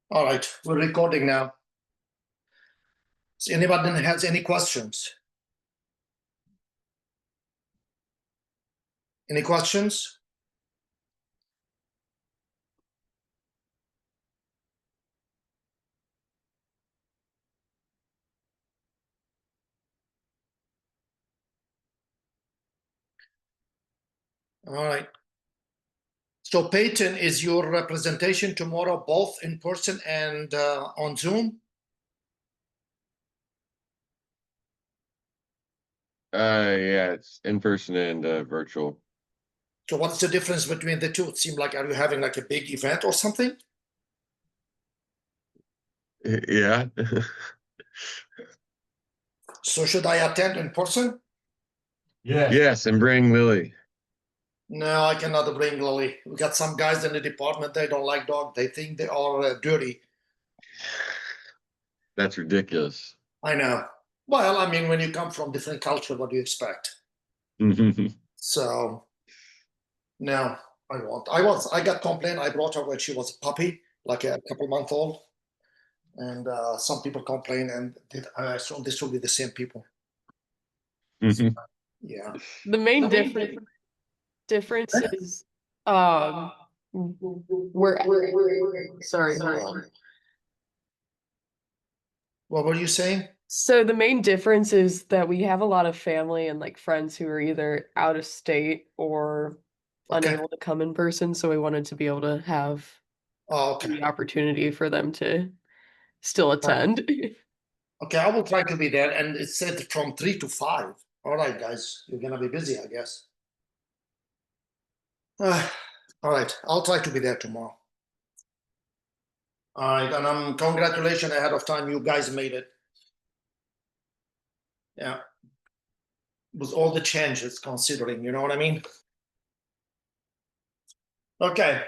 All right, we're recording now. Does anybody has any questions? Any questions? All right. So Peyton, is your representation tomorrow both in person and on Zoom? Yeah, it's in person and virtual. So what's the difference between the two? It seemed like, are you having like a big event or something? Yeah. So should I attend in person? Yes, and bring Lily. No, I cannot bring Lily. We got some guys in the department, they don't like dogs. They think they are dirty. That's ridiculous. I know. Well, I mean, when you come from different culture, what do you expect? So no, I won't. I got complaint. I brought her when she was a puppy, like a couple month old. And some people complain, and I assume this will be the same people. Yeah. The main difference is we're sorry, hold on. What were you saying? So the main difference is that we have a lot of family and like friends who are either out of state or Okay. unable to come in person. So we wanted to be able to have Oh, okay. the opportunity for them to still attend. Okay, I will try to be there. And it said from 3 to 5. All right, guys, you're gonna be busy, I guess. All right, I'll try to be there tomorrow. All right, and congratulations ahead of time. You guys made it. Yeah. With all the changes considering, you know what I mean? Okay.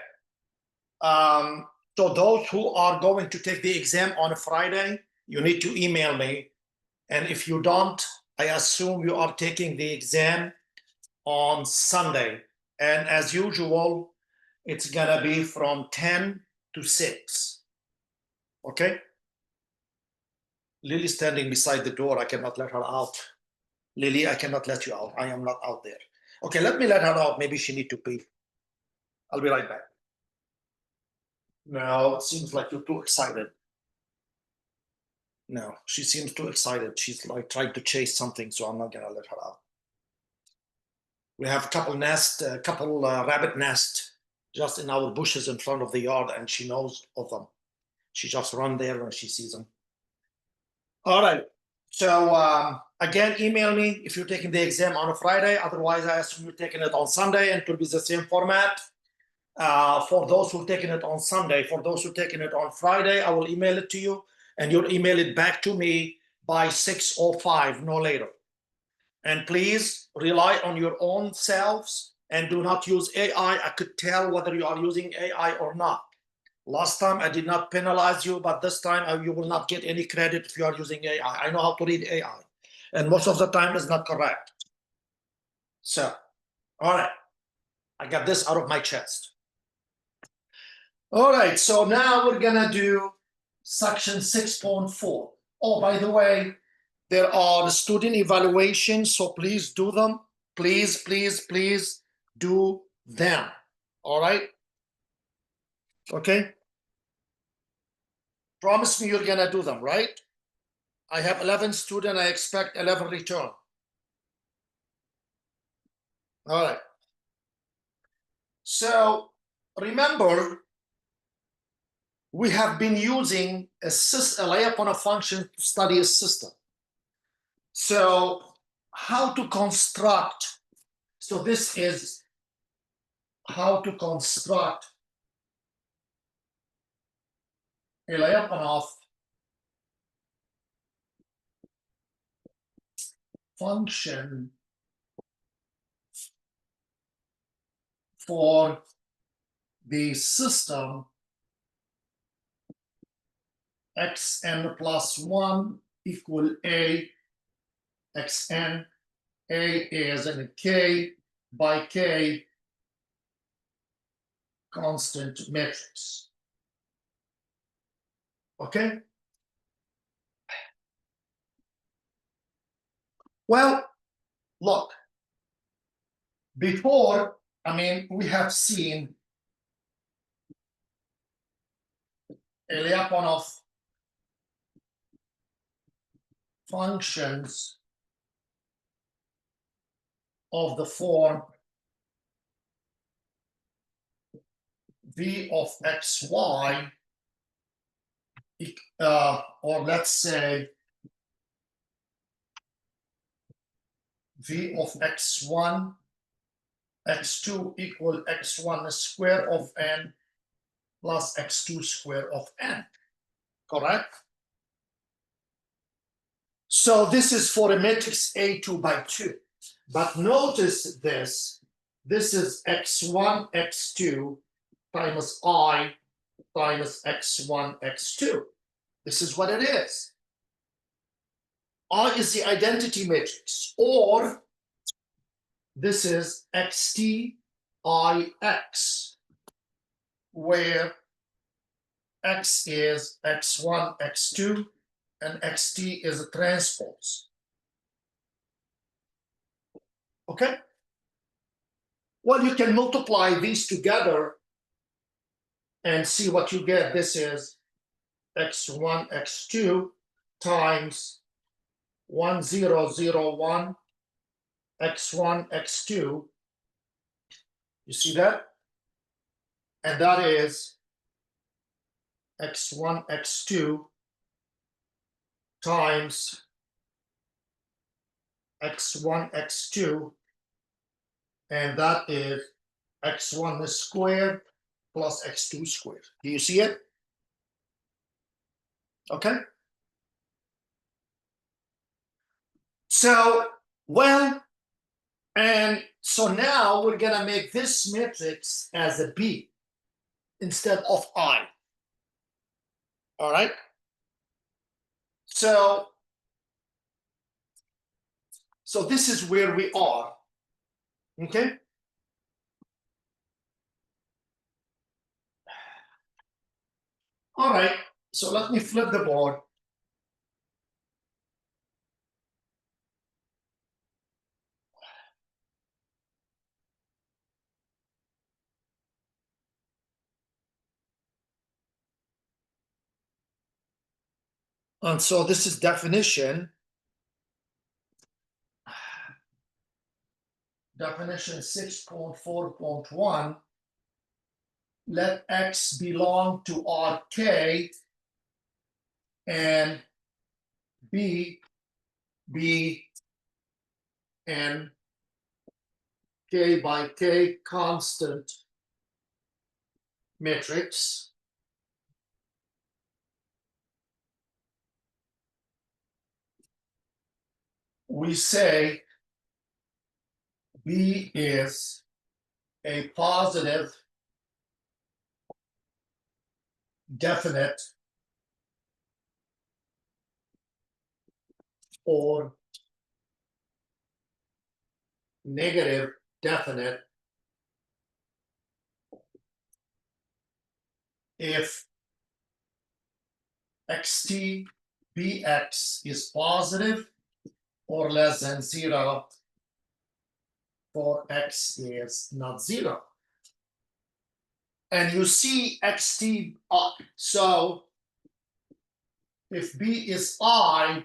So those who are going to take the exam on a Friday, you need to email me. And if you don't, I assume you are taking the exam on Sunday. And as usual, it's gonna be from 10 to 6. Okay? Lily's standing beside the door. I cannot let her out. Lily, I cannot let you out. I am not out there. Okay, let me let her out. Maybe she need to pee. I'll be right back. No, it seems like you're too excited. No, she seems too excited. She's like trying to chase something, so I'm not gonna let her out. We have a couple rabbit nest just in our bushes in front of the yard, and she knows of them. She just run there when she sees them. All right. So again, email me if you're taking the exam on a Friday. Otherwise, I assume you're taking it on Sunday, and it will be the same format. For those who are taking it on Sunday, for those who are taking it on Friday, I will email it to you, and you'll email it back to me by 6:05, no later. And please rely on your own selves and do not use AI. I could tell whether you are using AI or not. Last time I did not penalize you, but this time you will not get any credit if you are using AI. I know how to read AI, and most of the time it's not correct. So, all right, I got this out of my chest. All right, so now we're gonna do section 6.4. Oh, by the way, there are student evaluations, so please do them. Please, please, please do them. All right? Okay? Promise me you're gonna do them, right? I have 11 students, I expect 11 return. All right. So remember, we have been using a lay upon a function to study a system. So how to construct, so this is how to construct a Lyapunov function for the system xn plus 1 equal a, xn, a is in k by k constant matrix. Okay. Well, look, before, I mean, we have seen a Lyapunov functions of the form v of xy, or let's say v of x1, x2 equal x1 square of n plus x2 square of n, correct? So this is for a matrix A2 by 2. But notice this is x1, x2 times I times x1, x2. This is what it is. I is the identity matrix, or this is xt ix, where x is x1, x2, and xt is a transpose. Okay? Well, you can multiply these together and see what you get. This is x1, x2 times 1, 0, 0, 1, x1, x2. You see that? And that is x1, x2 times x1, x2, and that is x1 squared plus x2 squared. Do you see it? Okay. So, well, and so now we're gonna make this matrix as a B instead of I. All right. So this is where we are. Okay. All right. So let me flip the board. And so this is definition. Definition 6.4.1. Let X belong to RK and B be an K by K constant matrix. We say B is a positive definite or negative definite if xt bx is positive or less than 0 for x is not 0. And you see xt, so if b is I,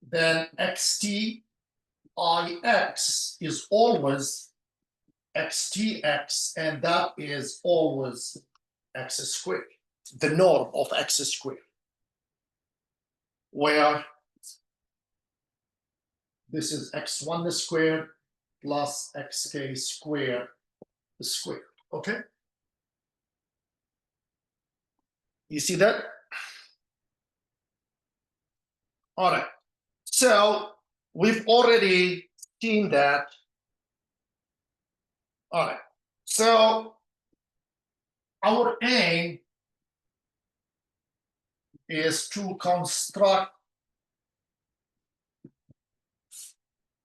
then xt ix is always xtx, and that is always x squared, the norm of x squared, where this is x1 squared plus xk squared squared. Okay? You see that? All right. So we've already seen that. All right. So our aim is to construct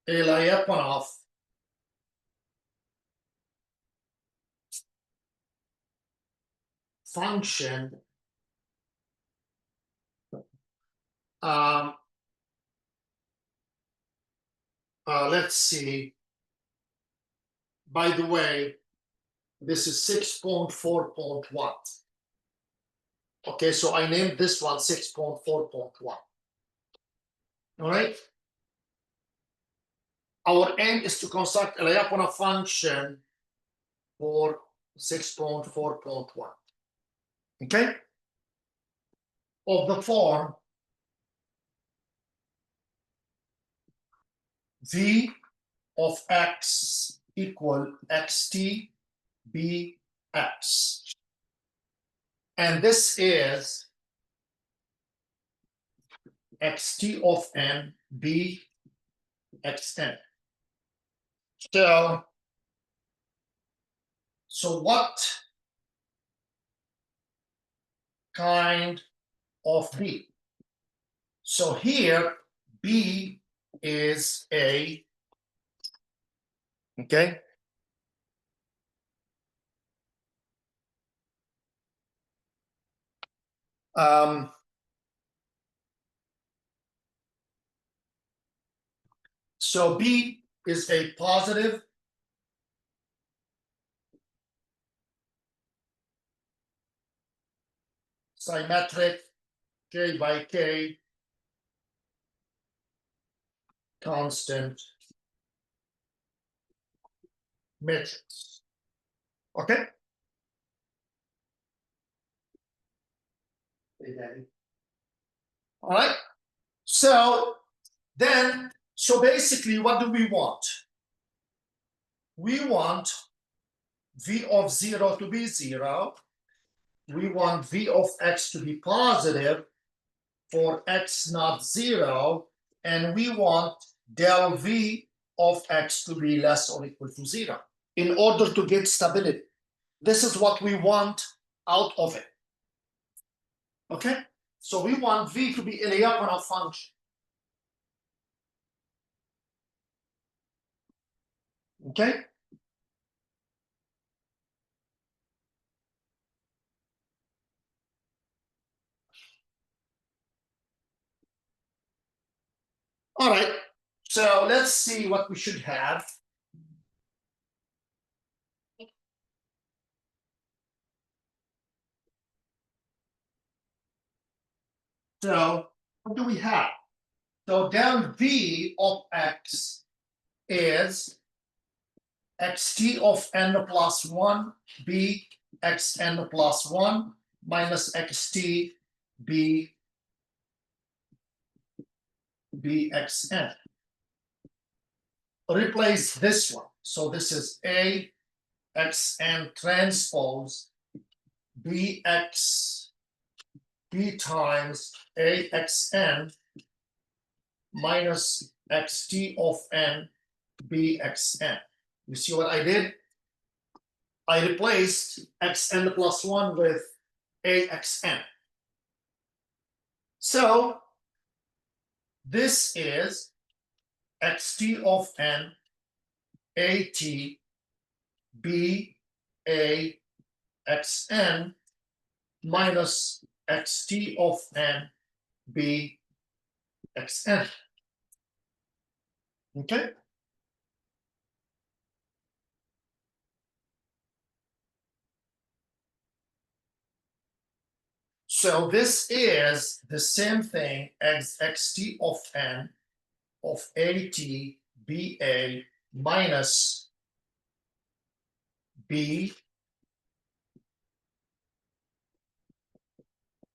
a Lyapunov function Let's see. By the way, this is 6.4.1. Okay, so I named this one 6.4.1. All right. Our aim is to construct a Lyapunov function for 6.4.1. Okay? Of the form v of x equal xt bx. And this is xt of n b xn. So what kind of b? So here b is a, okay, so b is a positive symmetric k by k constant matrix. Okay. All right. So then, so basically, what do we want? We want v of 0 to be 0. We want v of x to be positive for x not 0. And we want del v of x to be less or equal to 0 in order to get stability. This is what we want out of it. Okay? So we want v to be a Lyapunov function. Okay? All right. So let's see what we should have. So what do we have? So del v of x is xt of n plus 1 b xn plus 1 minus xt b bxn. Replace this one. So this is a xn transpose bx b times a xn minus xt of n bxn. You see what I did? I replaced xn plus 1 with axn. So this is xt of n at b a xn minus xt of n b xn. Okay. So this is the same thing as xt of n of at ba minus b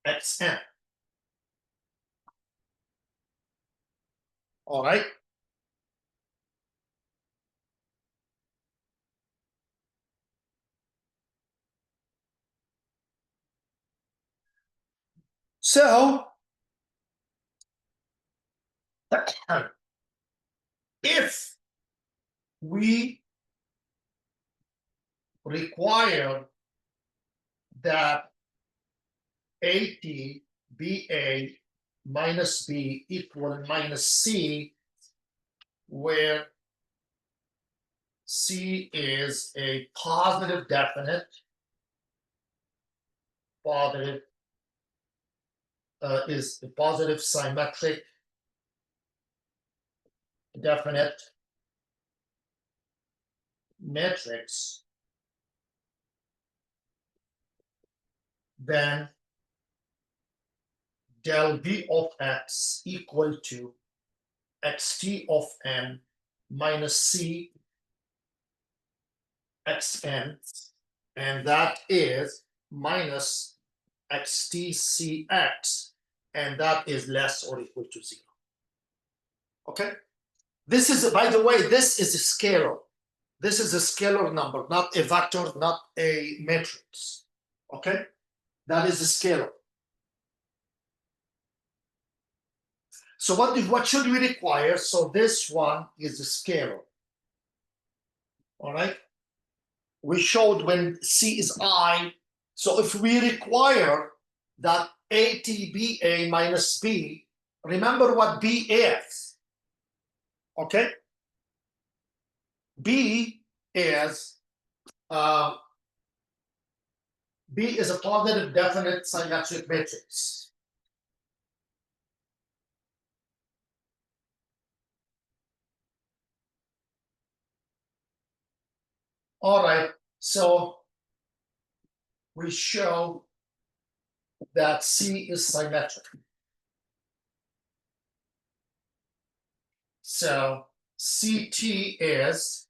xn. All right. So if we require that at ba minus b equal minus c, where c is a positive definite is a positive symmetric definite matrix, then del b of x equal to xt of n minus c xn, and that is minus xtcx, and that is less or equal to 0. Okay? This is, by the way, this is a scalar. This is a scalar number, not a vector, not a matrix. Okay? That is a scalar. So what should we require? So this one is a scalar. All right? We showed when C is I. So if we require that ATBA minus B, remember what B is. Okay? B is a positive definite symmetric matrix. All right, so we show that C is symmetric. So CT is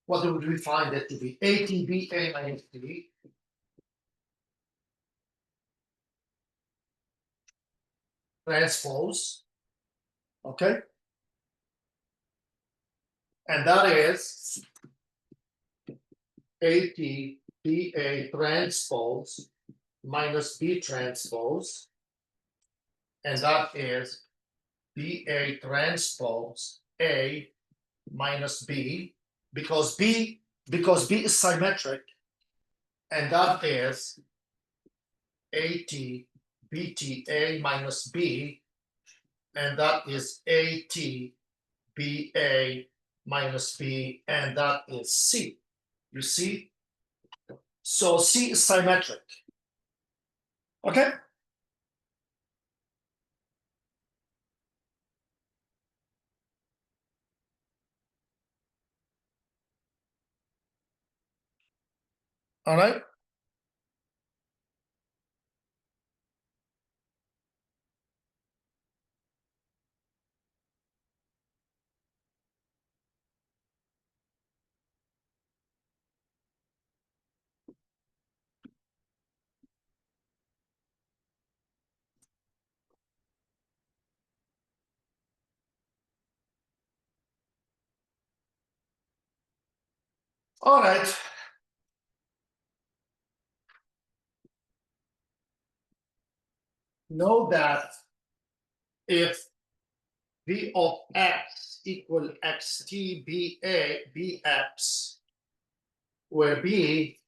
what would we find it to be? ATBA minus B transpose, okay? And that is ATBA transpose minus B transpose, and that is BA transpose A minus B, because B is symmetric, and that is AT BTA minus B, and that is AT BA minus B, and that is C. You see? So C is symmetric. Okay? All right? All right. Know that if V of x equal xt BA BX, where B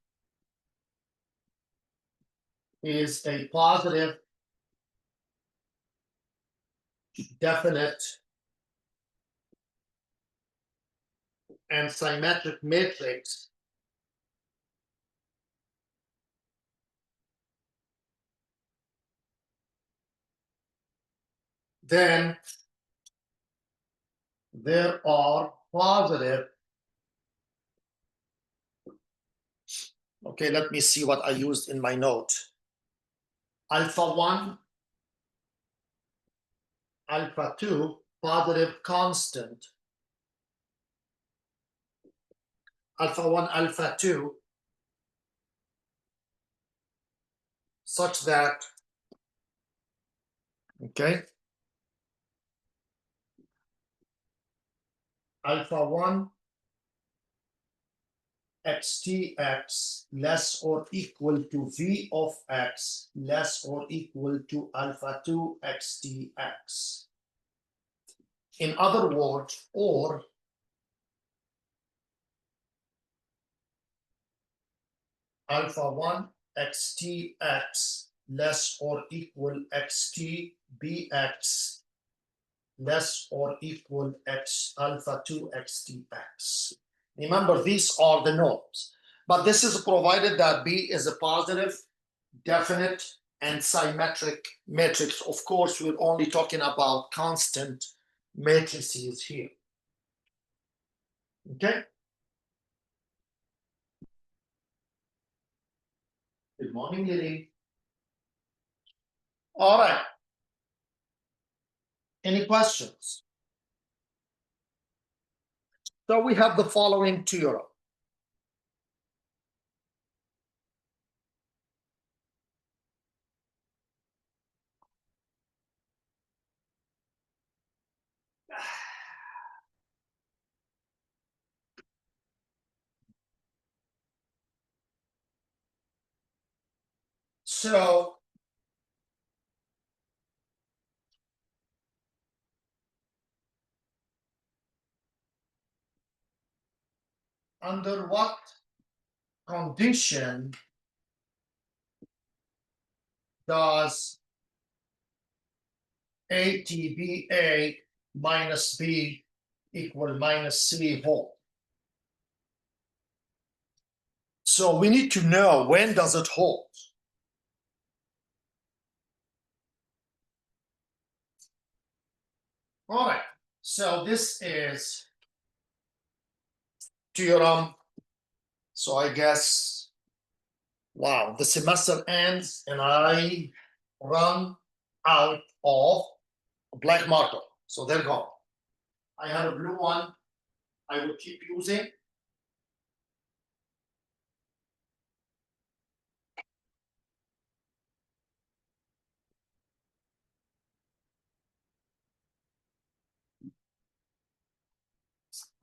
is a positive definite and symmetric matrix, then there are positive. Okay, let me see what I used in my note. Alpha 1, alpha 2, positive constant. Alpha 1, alpha 2, such that, okay, alpha 1 xtx less or equal to V of x less or equal to alpha 2 xtx. In other words, or alpha 1 xtx less or equal xt bx less or equal x alpha 2 xtx. Remember, these are the norms, but this is provided that B is a positive, definite, and symmetric matrix. Of course, we're only talking about constant matrices here. Okay. Good morning, Lily. All right. Any questions? So we have the following theorem. So under what condition does ATBA minus B equal minus C hold? So we need to know, when does it hold? All right, so this is theorem. So I guess, wow, the semester ends and I run out of black marker. So they're gone. I have a blue one I will keep using.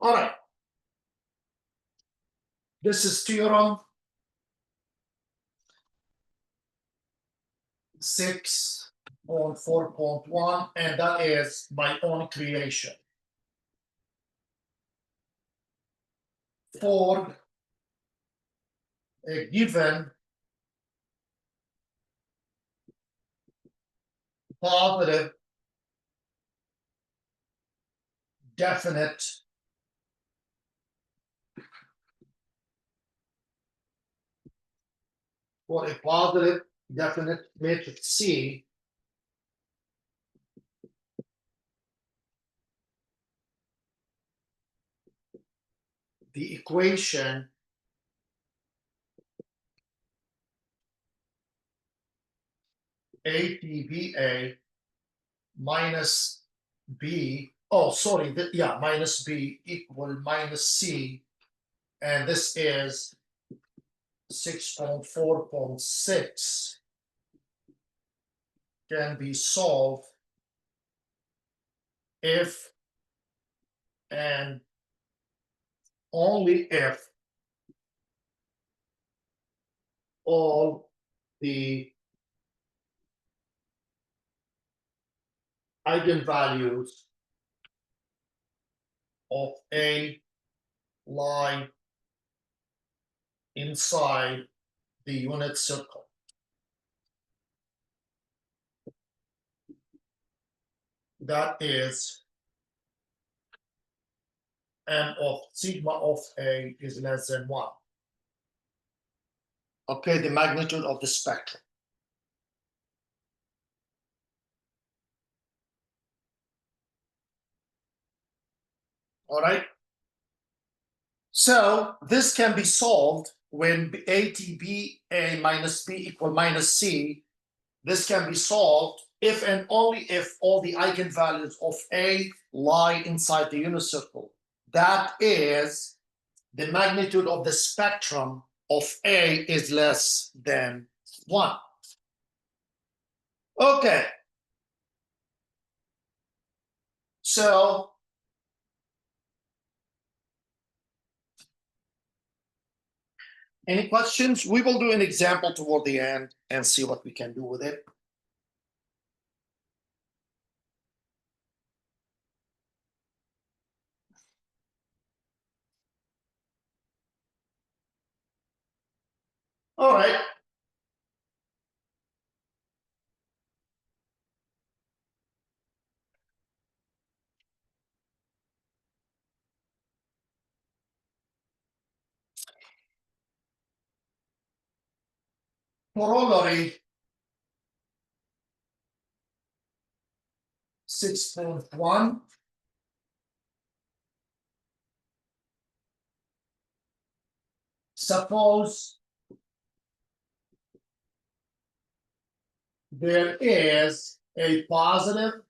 All right. This is theorem 6.4.1, and that is my own creation. For a given positive, definite, for a positive, definite matrix C, the equation ATBA minus B, oh, sorry, minus B equal minus C, and this is 6.4.6 can be solved if and only if all the eigenvalues of A lie inside the unit circle. That is M of sigma of A is less than 1. Okay, the magnitude of the spectrum. All right. So this can be solved when ATBA minus B equal minus C. This can be solved if and only if all the eigenvalues of A lie inside the unit circle. That is, the magnitude of the spectrum of A is less than 1. Okay. So any questions? We will do an example toward the end and see what we can do with it. All right. corollary 6.1. Suppose there is a positive,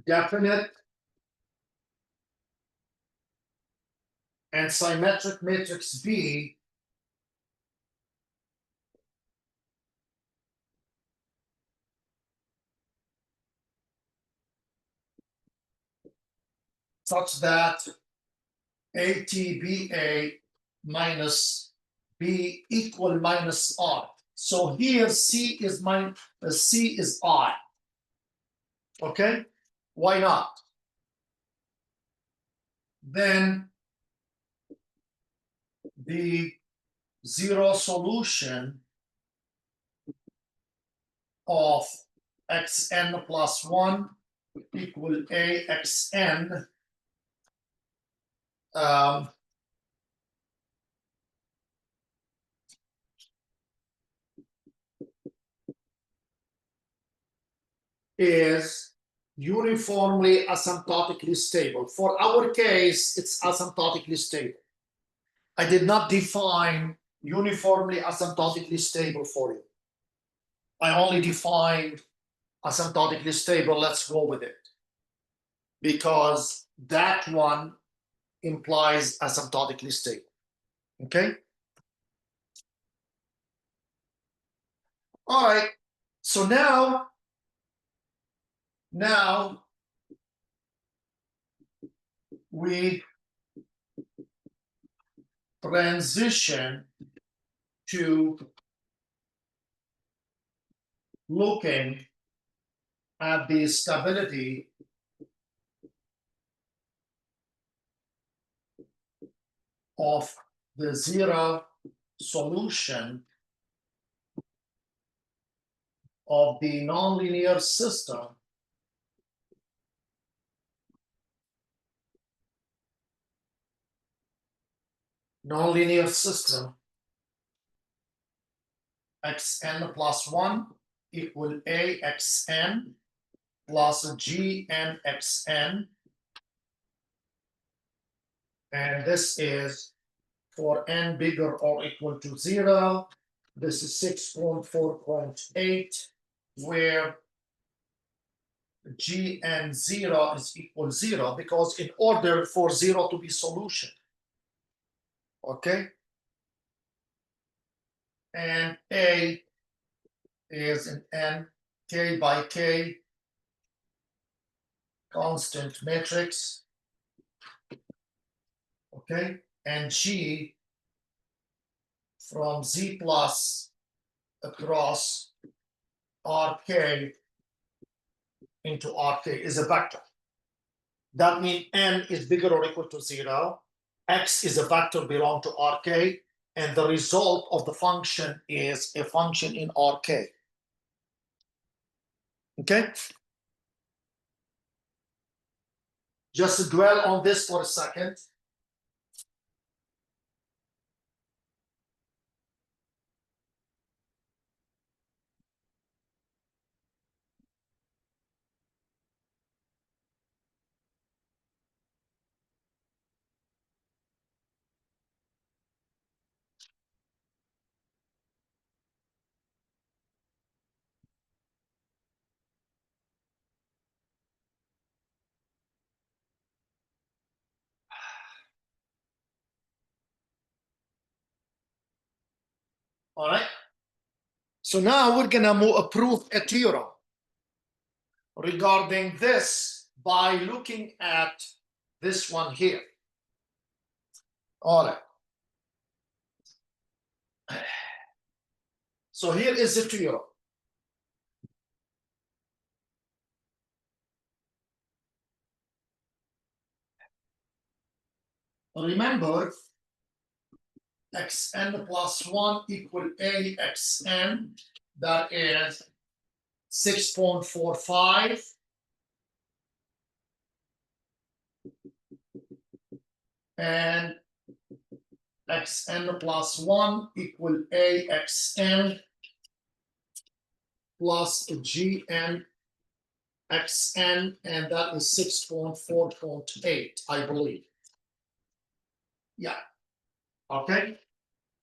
definite, and symmetric matrix B such that ATBA minus B equal minus R. So here C is I. Okay, why not? Then the zero solution of xn plus 1 equal AXN is uniformly asymptotically stable. For our case, it's asymptotically stable. I did not define uniformly asymptotically stable for you. I only defined asymptotically stable. Let's go with it. Because that one implies asymptotically stable. Okay? All right. So now we transition to looking at the stability of the zero solution of the nonlinear system xn plus 1 equal AXN plus GNXN, and this is for n bigger or equal to 0. This is 6.4.8, where GN0 is equal 0, because in order for 0 to be solution, okay? And A is an N, K by K constant matrix, okay? And G from Z plus across RK into RK is a vector. That means N is bigger or equal to 0. X is a vector belong to RK, and the result of the function is a function in RK. Okay? Just dwell on this for a second. All right. So now we're gonna prove a theorem regarding this by looking at this one here. All right. So here is the theorem. Remember, xn plus 1 equal AXN, that is 6.45. And xn plus 1 equal axn plus gn xn, and that is 6.4.8, I believe. Yeah. Okay.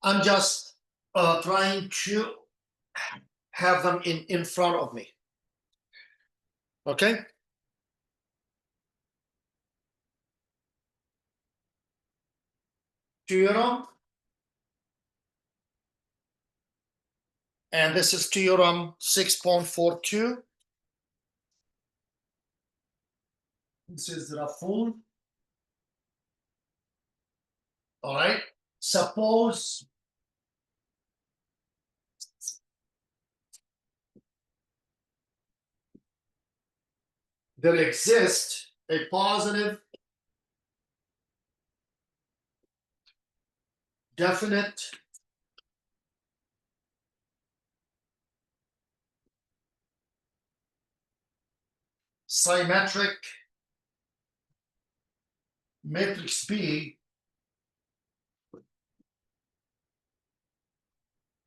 I'm just trying to have them in front of me. Okay. Theorem. And this is theorem 6.42. This is Raful. All right. Suppose there exists a positive definite symmetric matrix B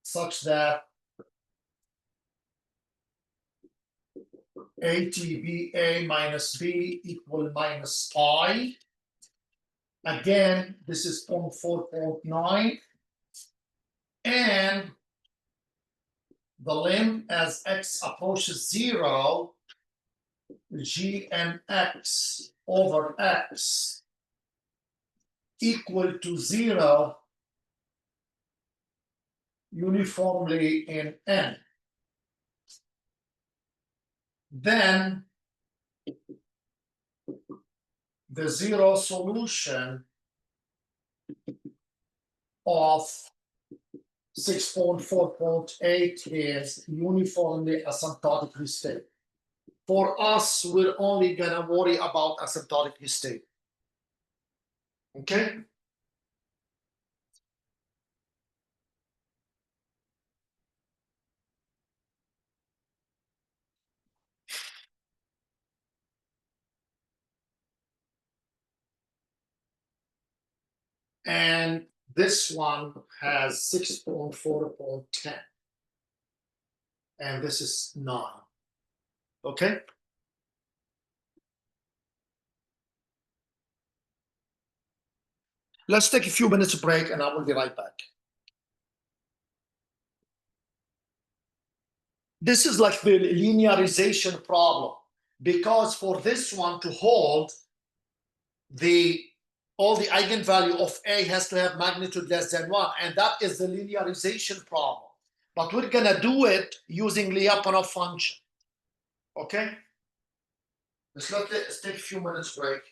such that ATBA minus B equal minus I. Again, this is 0.4.9. And the limit as x approaches 0, GNX over X equal to 0 uniformly in N. Then the zero solution of 6.4.8 is uniformly asymptotically stable. For us, we're only gonna worry about asymptotically stable. Okay? And this one has 6.4.10. And this is 9. Okay? Let's take a few minutes break and I will be right back. This is like the linearization problem, because for this one to hold, all the eigenvalue of A has to have magnitude less than 1, and that is the linearization problem. But we're gonna do it using Lyapunov function. Okay? Let's take a few minutes break.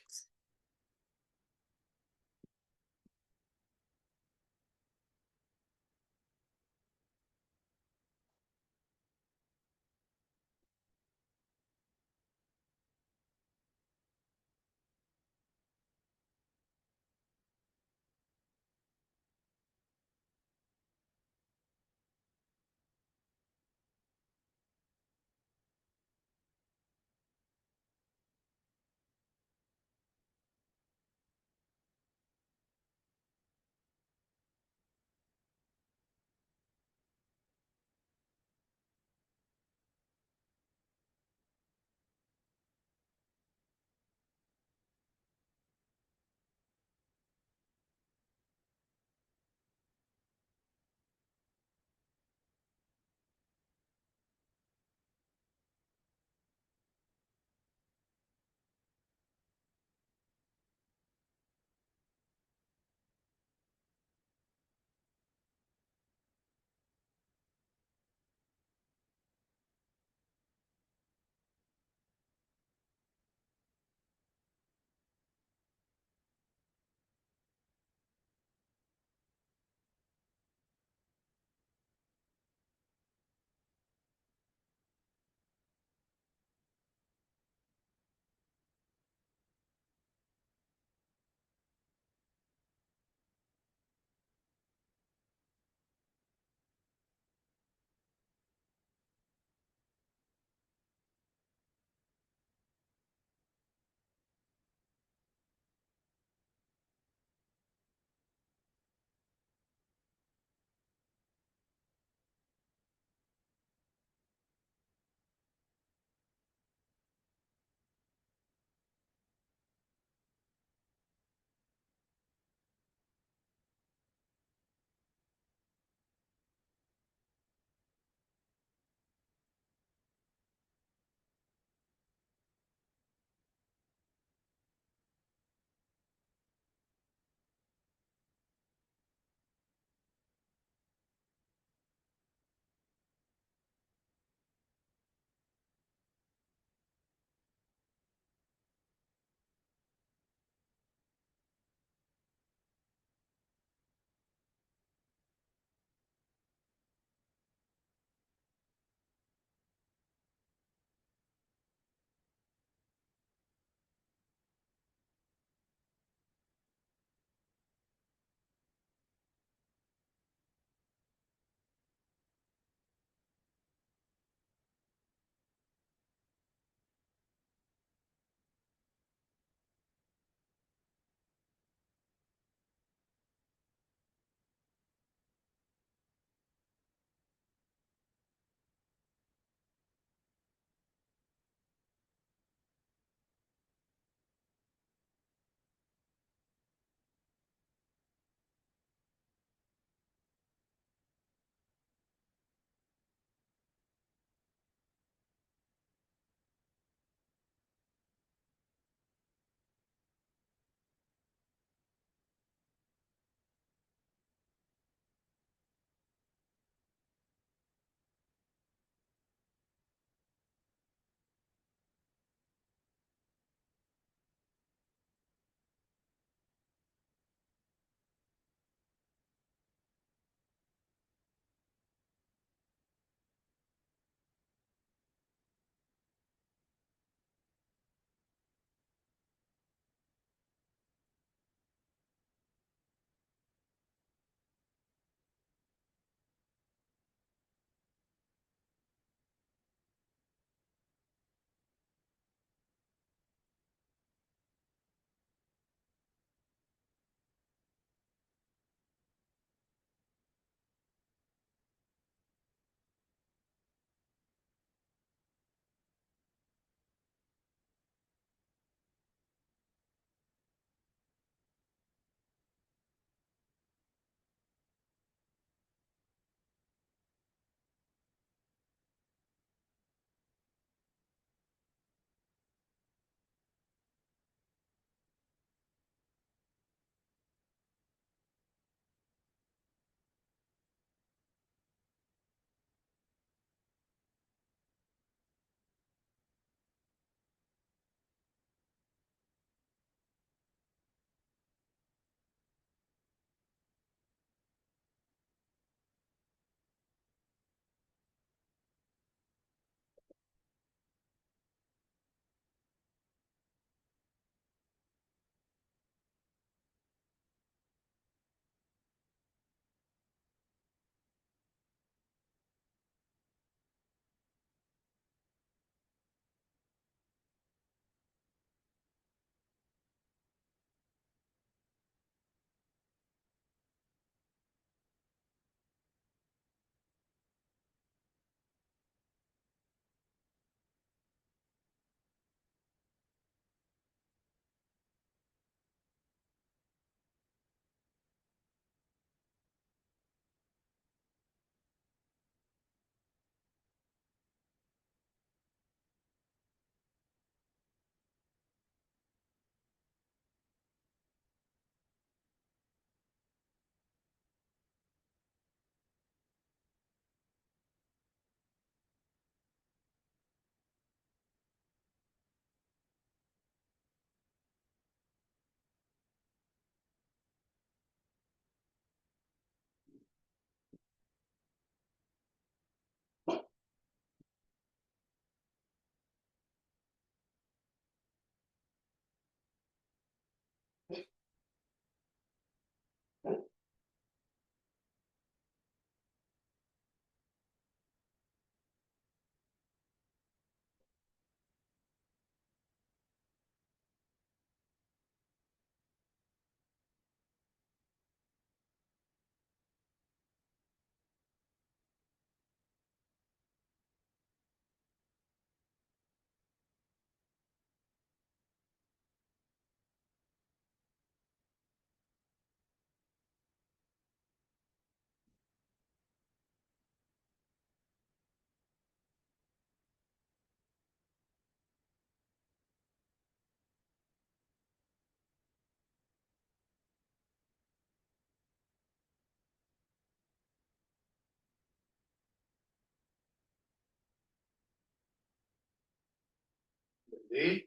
See?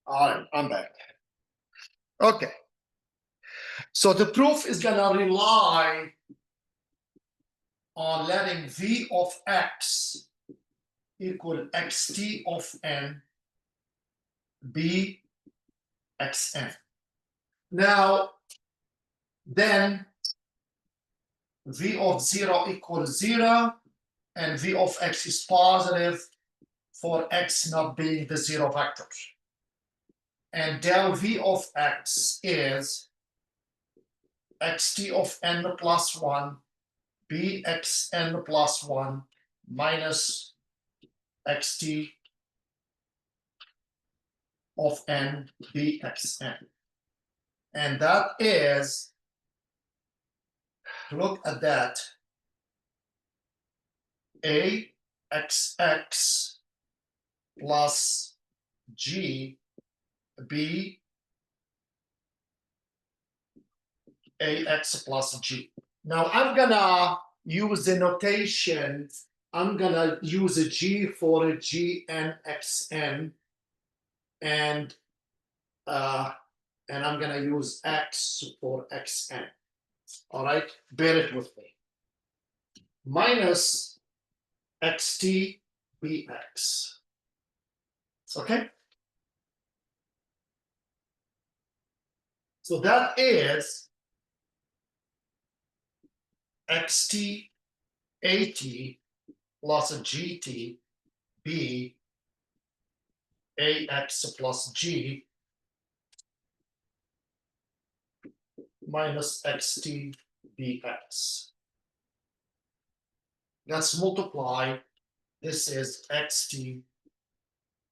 All right, I'm back. Okay. So the proof is gonna rely on letting v of x equal xt of n be xn. Now, then v of 0 equals 0, and v of x is positive for x not being the 0 vector. And del v of x is xt of n plus 1 bxn plus 1 minus xt of n bxn. And that is, look at that, axx plus g b ax plus g. Now I'm gonna use the notation. I'm gonna use a g for a g n xn, and I'm gonna use x for xn. All right, bear it with me. Minus xt bx. Okay. So that is xt at plus gt b ax plus g minus xt bx. Let's multiply. This is xt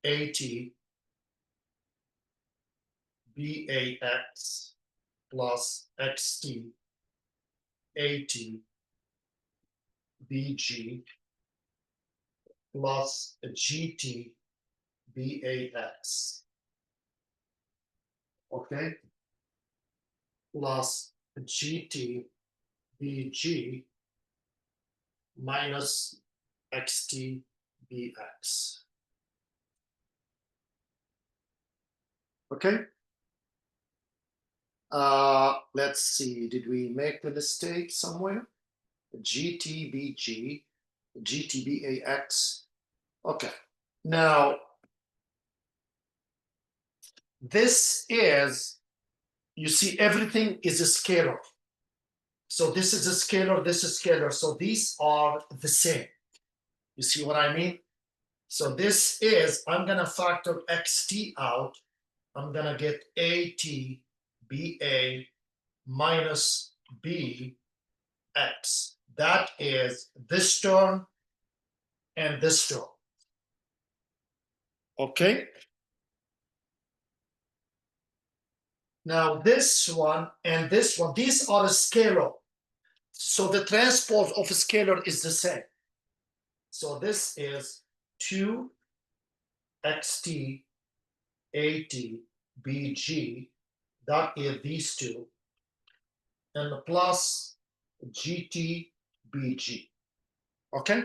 at bax plus xt at bg plus gt bax. Okay, plus gt bg minus xt bx. Okay. Let's see, did we make the mistake somewhere? GTBG, GTBAX. Okay, now this is, you see, everything is a scalar. So this is a scalar, this is scalar. So these are the same. You see what I mean? So this is, I'm gonna factor xt out. I'm gonna get at ba minus bx. That is this term and this term. Okay. Now this one and this one, these are a scalar. So the transpose of a scalar is the same. So this is 2xt at bg, that is these two, and plus gt bg. Okay.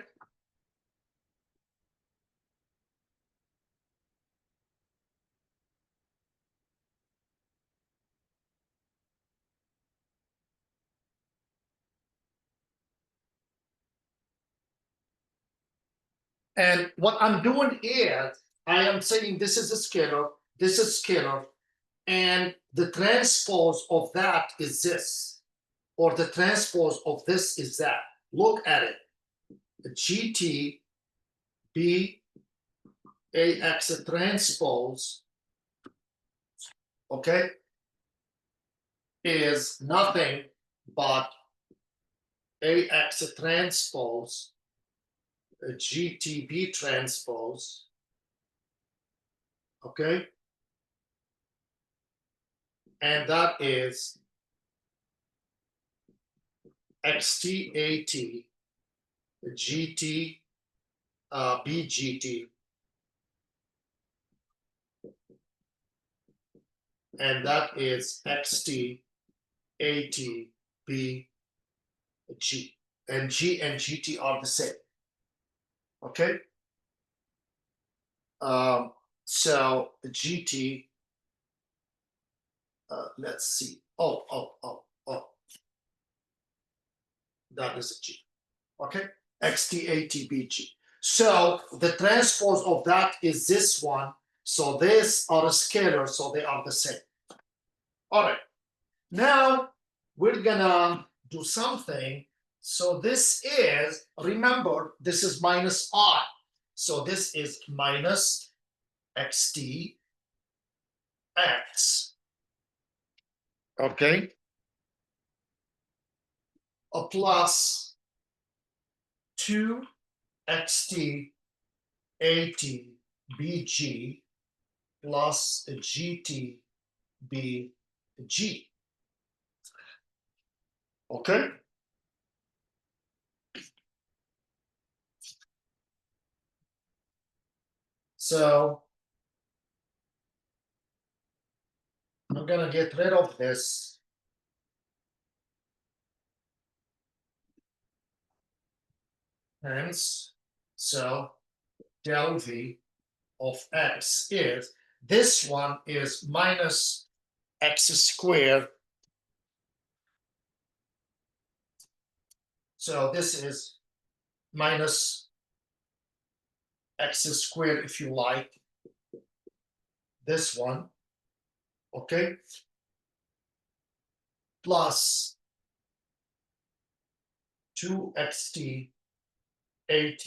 And what I'm doing is, I am saying this is a scalar, this is scalar, and the transpose of that is this, or the transpose of this is that. Look at it. GT B AX transpose, okay, is nothing but AX transpose, GTB transpose, okay, and that is XT80 GT BGT, and that is XT80 BG, and G and GT are the same. Okay. So GT, let's see. Oh. That is a G. Okay, XT-ATBG. So the transpose of that is this one. So these are a scalar, so they are the same. All right. Now we're gonna do something. So this is, remember, this is minus I. So this is minus XT X. Okay. A plus 2XT ATBG plus GTBG. Okay. So I'm gonna get rid of this. Hence, so del V of X is, this one is minus X squared. So this is minus X squared, if you like. This one, okay, plus 2XT AT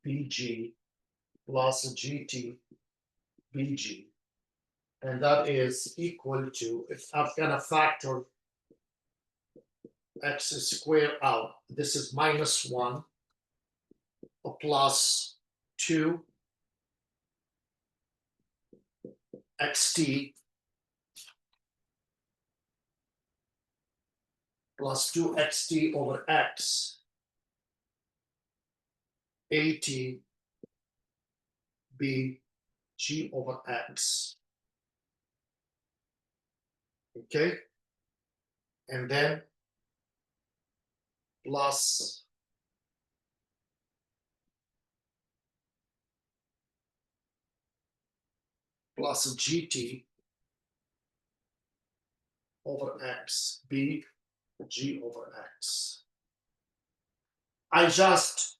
BG plus GT BG. And that is equal to, if I'm gonna factor X squared out, this is minus 1 plus 2 XT plus 2XT over X AT BG over X. Okay, and then plus GT over X BG over X. I just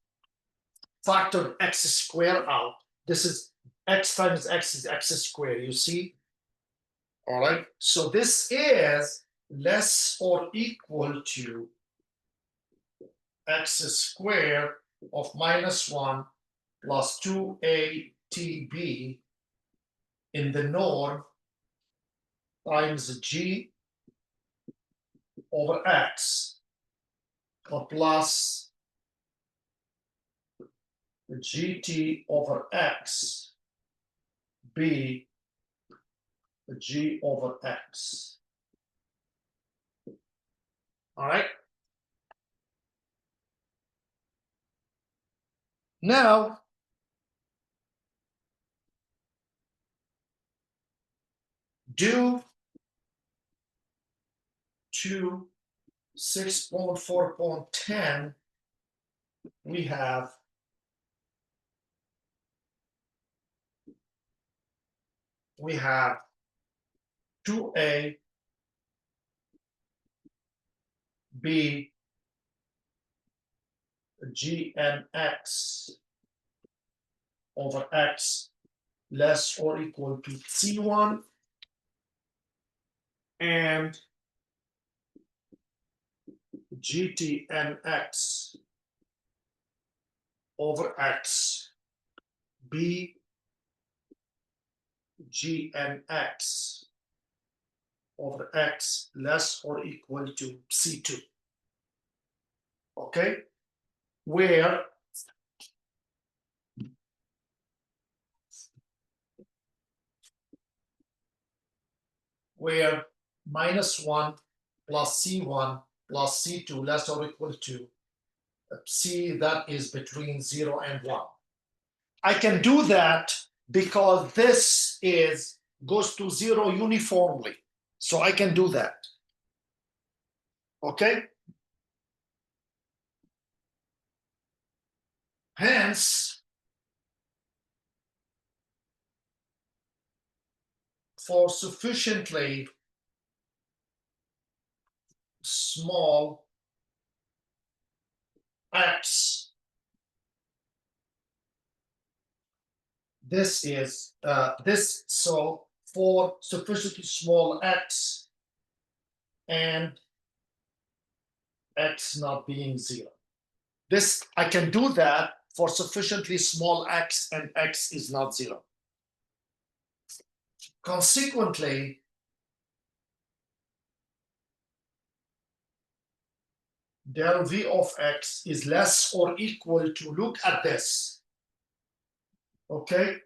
factored X squared out. This is X times X is X squared, you see? All right, so this is less or equal to X squared of minus 1 plus 2ATB in the norm times G over X plus GT over X B G over X. All right. Now, due to 6.4.10, we have we have 2A B G and X over X less or equal to C1 and GT and X over X B G and X over X less or equal to C2. Okay, where minus 1 plus C1 plus C2 less or equal to C that is between 0 and 1. I can do that because this is goes to 0 uniformly. So I can do that. Okay? Hence, for sufficiently small x, this is this, so for sufficiently small x and x not being 0. This, I can do that for sufficiently small x and x is not 0. Consequently, del v of x is less or equal to, look at this, okay,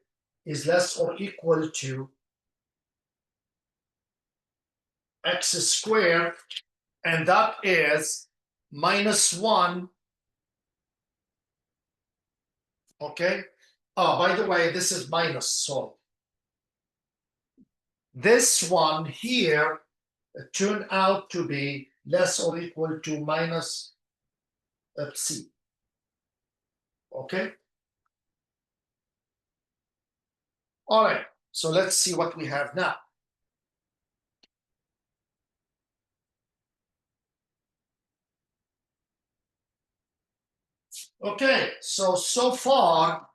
is less or equal to x squared, and that is -1. Okay. Oh, by the way, this is minus, so this one here turned out to be less or equal to minus c. Okay. All right. So let's see what we have now. Okay. So far,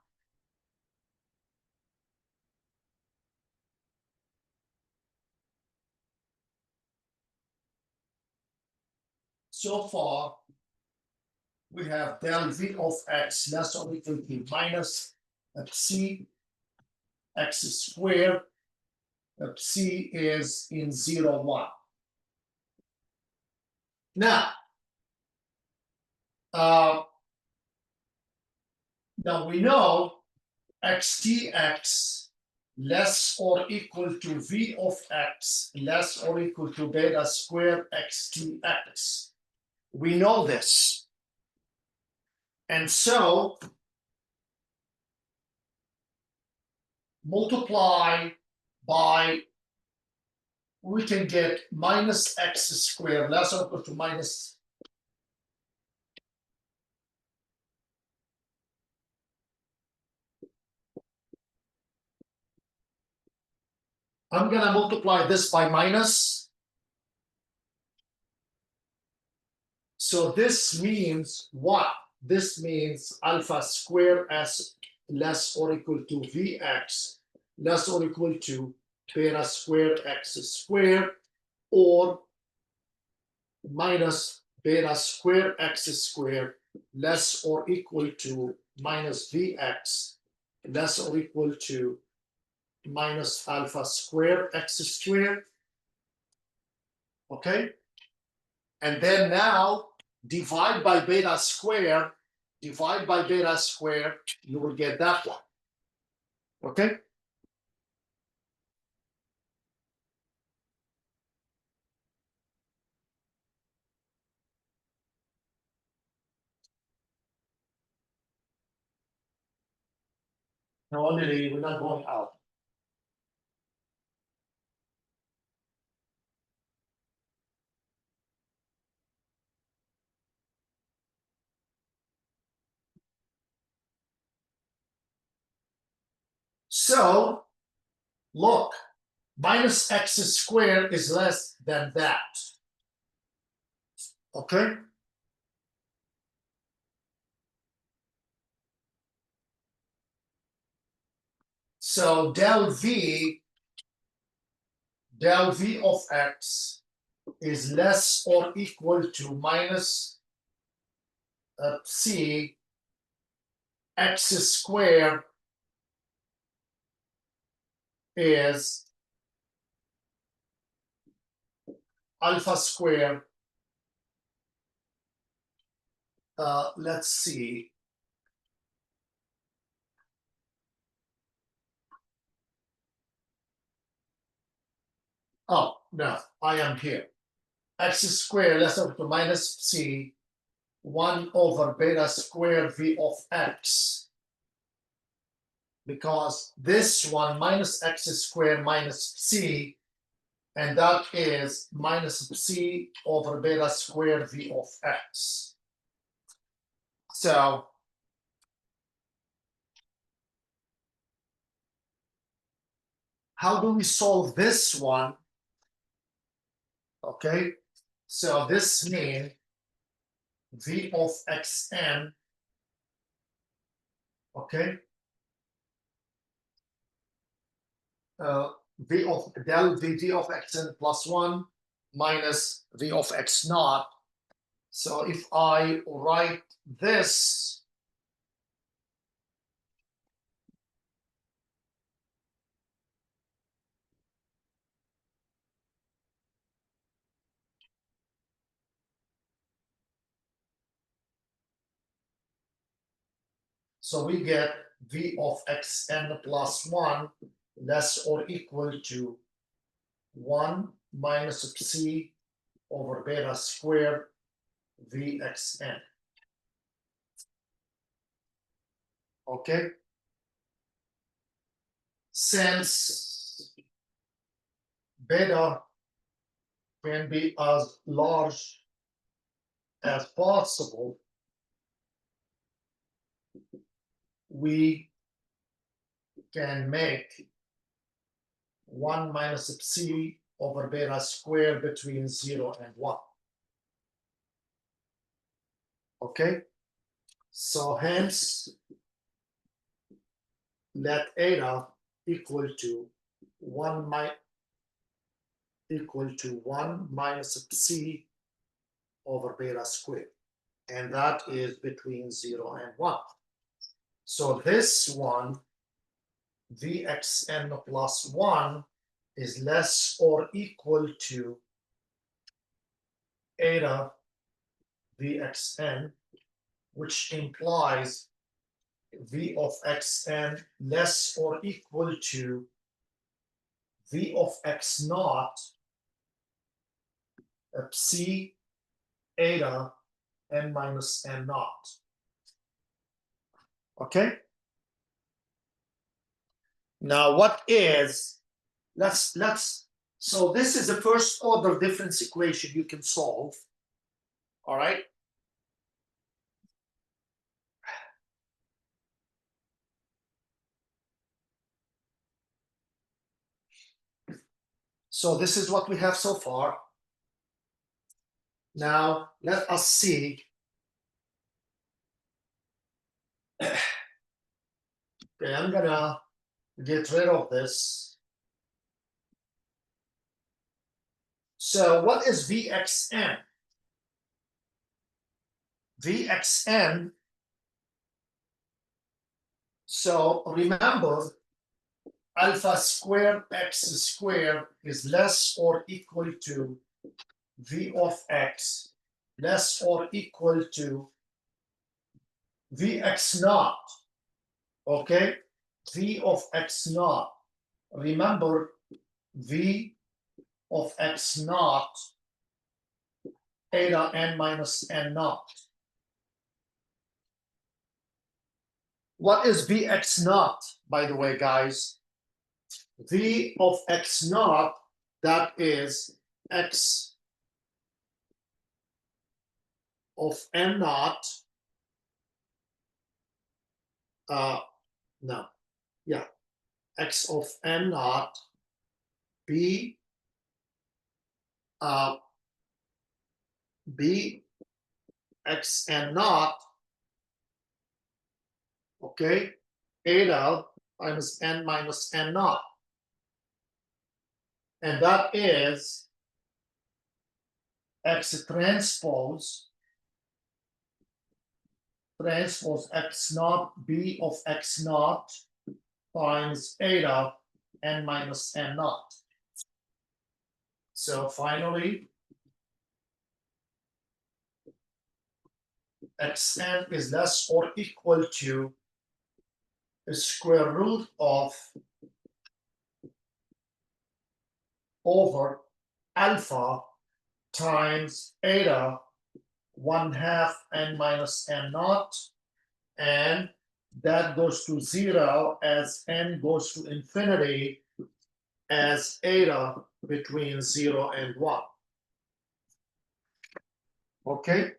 we have del v of x less or equal to minus c x squared. C is in 0, 1. Now, now we know xtx less or equal to v of x less or equal to beta squared xtx. We know this. And so multiply by, we can get minus x squared less or equal to minus I'm going to multiply this by minus. So this means what? This means alpha squared s less or equal to vx less or equal to beta squared x squared, or minus beta squared x squared less or equal to minus vx less or equal to minus alpha squared x squared. Okay. And then now divide by beta squared, you will get that one. Okay. No, only we're not going out. So look, minus x squared is less than that. Okay. So del v of x is less or equal to minus c x squared is alpha squared. Let's see. Oh, no, I am here. X squared less equal to minus c 1 over beta squared v of x. Because this one minus x squared minus c, and that is minus c over beta squared v of x. So how do we solve this one? Okay, so this means v of xn, okay, v of del v of xn plus 1 minus v of x naught. So if I write this, so we get v of xn plus 1 less or equal to 1 minus psi over beta squared vxn. Okay? Since beta can be as large as possible, we can make 1 minus psi over beta squared between 0 and 1. Okay? So hence, let eta equal to 1 minus psi over beta squared. And that is between 0 and 1. So this one, vxn plus 1, is less or equal to eta vxn, which implies v of xn less or equal to v of x naught psi eta n minus n naught. Okay? Now what is, so this is the first order difference equation you can solve. All right? So this is what we have so far. Now let us see. Okay, I'm gonna get rid of this. So what is vxn? Vxn, so remember, alpha squared x squared is less or equal to v of x less or equal to vx naught. Okay, v of x naught. Remember, v of x naught eta n minus n naught. What is vx naught, by the way, guys? V of x naught, that is x of n naught. No, yeah, x of n naught b b x n naught, okay, eta minus n naught, and that is x transpose x naught b of x naught times eta n minus n naught. So finally, xn is less or equal to the square root of over alpha times eta 1/2 n minus n naught, and that goes to 0 as n goes to infinity as eta between 0 and 1. Okay?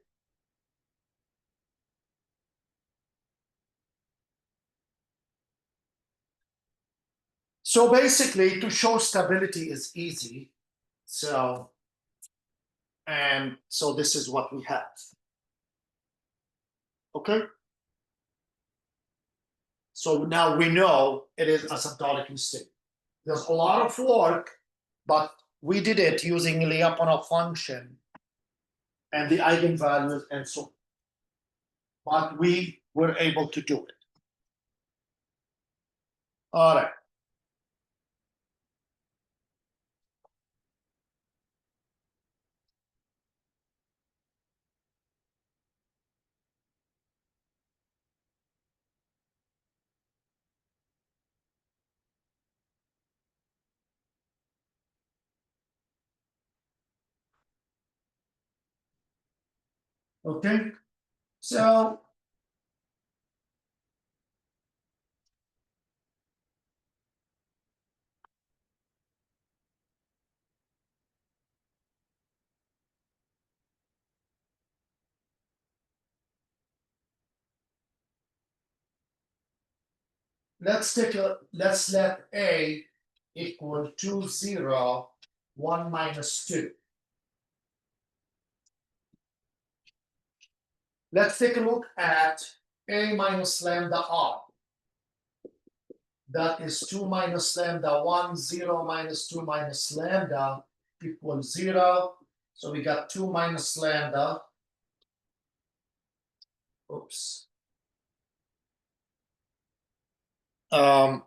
So basically, to show stability is easy. So, and so this is what we have. Okay. So now we know it is asymptotically stable. There's a lot of work, but we did it using the Lyapunov function and the eigenvalues and so on. But we were able to do it. All right. Okay. So let's let A equal 2, 0, 1 minus 2. Let's take a look at A minus lambda R. That is 2 minus lambda 1, 0 minus 2 minus lambda equals 0. So we got 2 minus lambda. Oops. No,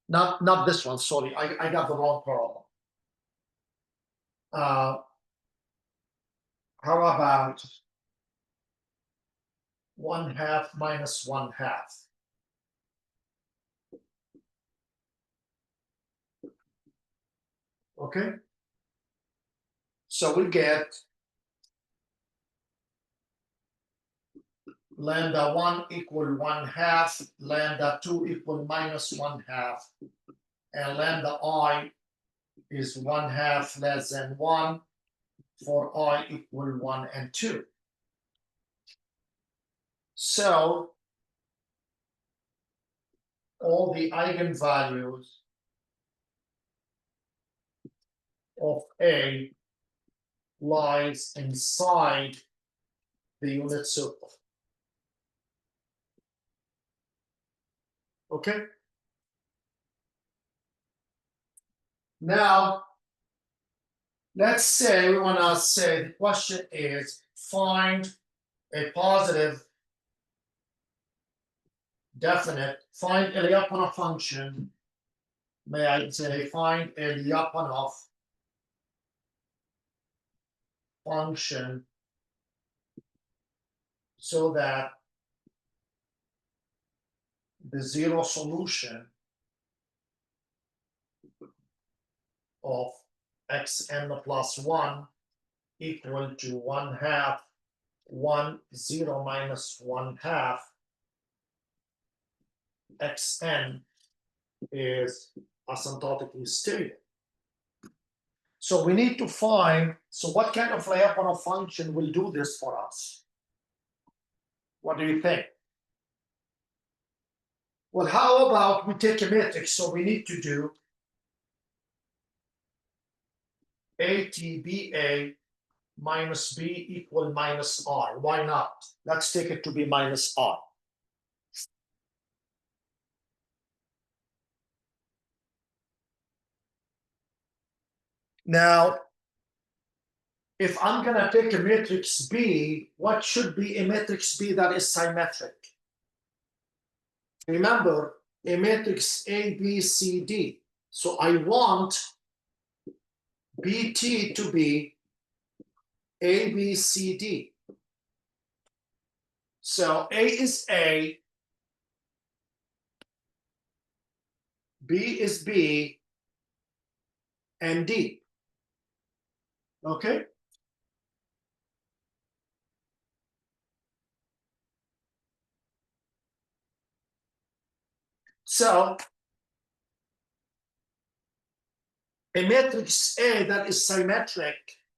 not this one. Sorry, I got the wrong problem. How about 1/2 minus 1/2? Okay. So we get lambda 1 equal 1/2, lambda 2 equal minus 1/2, and lambda I is 1/2 less than 1 for I equal 1 and 2. So all the eigenvalues of A lies inside the unit circle. Okay. Now, let's say we want to say the question is find a positive definite, find a Lyapunov function. May I say find a Lyapunov function so that the zero solution of xn plus 1 equal to 1/2 1 0 minus 1/2 xn is asymptotically stable. So we need to find, so what kind of Lyapunov function will do this for us? What do you think? Well, how about we take a matrix? So we need to do ATBA minus B equal minus R. Why not? Let's take it to be minus R. Now, if I'm going to take a matrix B, what should be a matrix B that is symmetric? Remember, a matrix A, B, C, D. So I want BT to be A, B, C, D. So A is A, B is B, and D. Okay? So a matrix A that is symmetric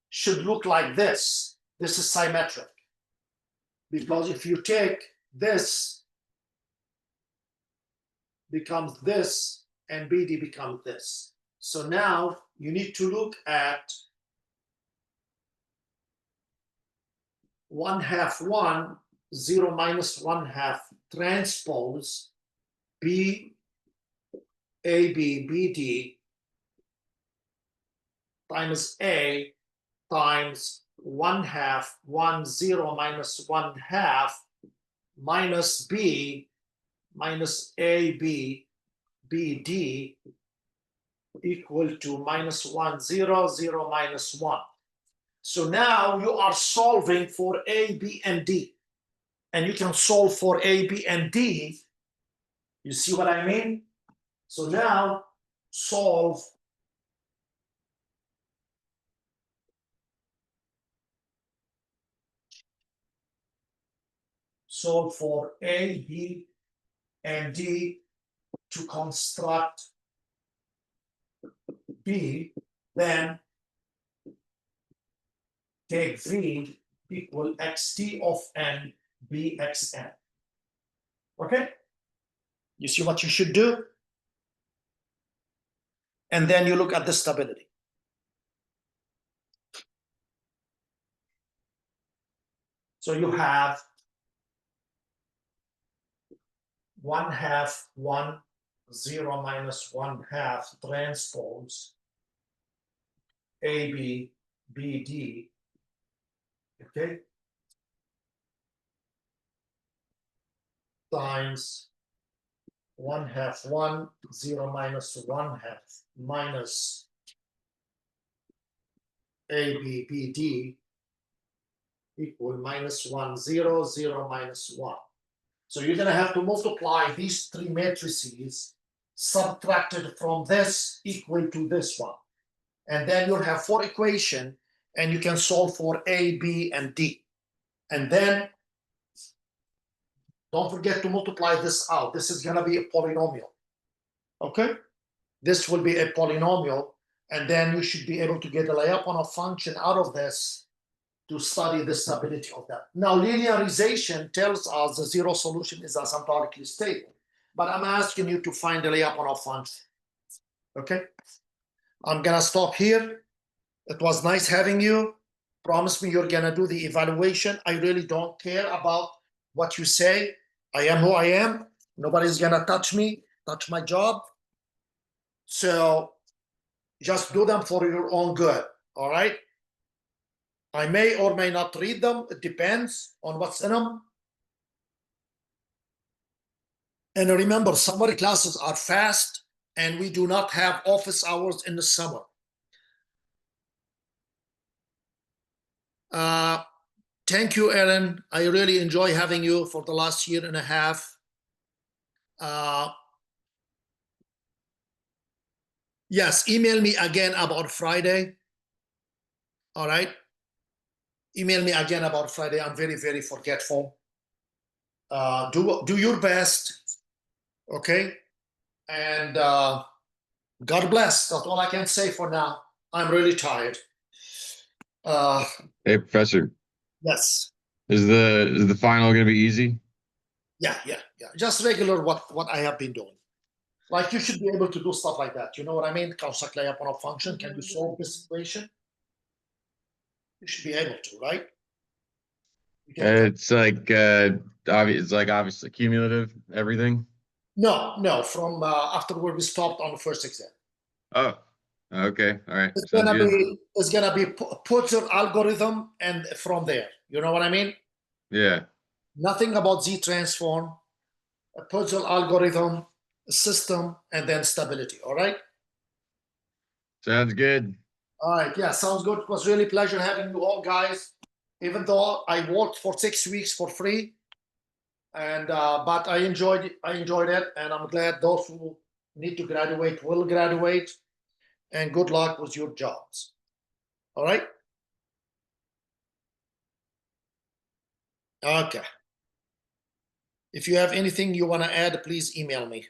should look like this. This is symmetric Because if you take this, becomes this, and BD becomes this. So now you need to look at 1/2 1, 0 minus 1/2 transpose B, AB, BD times A times 1/2 1 0 minus 1/2 minus B minus AB BD equal to minus 1 0 0 minus 1. So now you are solving for A, B, and D. And you can solve for A, B, and D. You see what I mean? So now solve for A, B, and D to construct B, then take V equal xt of n bxn. Okay? You see what you should do? And then you look at the stability. So you have 1/2 1 0 minus 1/2 transpose AB BD, okay, times 1/2 1 0 minus 1/2 minus AB BD equal minus 1 0 0 minus 1. So you're going to have to multiply these three matrices subtracted from this equal to this one. And then you'll have 4 equations, and you can solve for A, B, and D. And then don't forget to multiply this out. This is going to be a polynomial. Okay? This will be a polynomial, and then you should be able to get a Lyapunov function out of this to study the stability of that. Now, linearization tells us the zero solution is asymptotically stable, but I'm asking you to find the Lyapunov function. Okay? I'm gonna stop here. It was nice having you. Promise me you're gonna do the evaluation. I really don't care about what you say. I am who I am. Nobody's gonna touch me, touch my job. So just do them for your own good, all right? I may or may not read them. It depends on what's in them. And remember, summer classes are fast, and we do not have office hours in the summer. Thank you, Aaron. I really enjoy having you for the last 1.5 years. Yes, email me again about Friday. All right. Email me again about Friday. I'm very, very forgetful. Do your best. Okay. And God bless. That's all I can say for now. I'm really tired. Hey, Professor, Yes. is the final gonna be easy? Yeah. Just regular what I have been doing. Like you should be able to do stuff like that. You know what I mean? Kausik-Lyapunov function. Can you solve this equation? You should be able to, right? It's like it's like obviously cumulative, everything. No. From afterward we stopped on the first exam. Oh, okay, all right. Sounds good. It's gonna be put your algorithm and from there. You know what I mean? Yeah. Nothing about Z transform, a Puzzle algorithm, system, and then stability. All right. Sounds good. All right. Yeah, sounds good. It was really pleasure having you all guys. Even though I worked for 6 weeks for free, and but I enjoyed it, and I'm glad those who need to graduate will graduate. And good luck with your jobs. All right. Okay. If you have anything you want to add, please email me.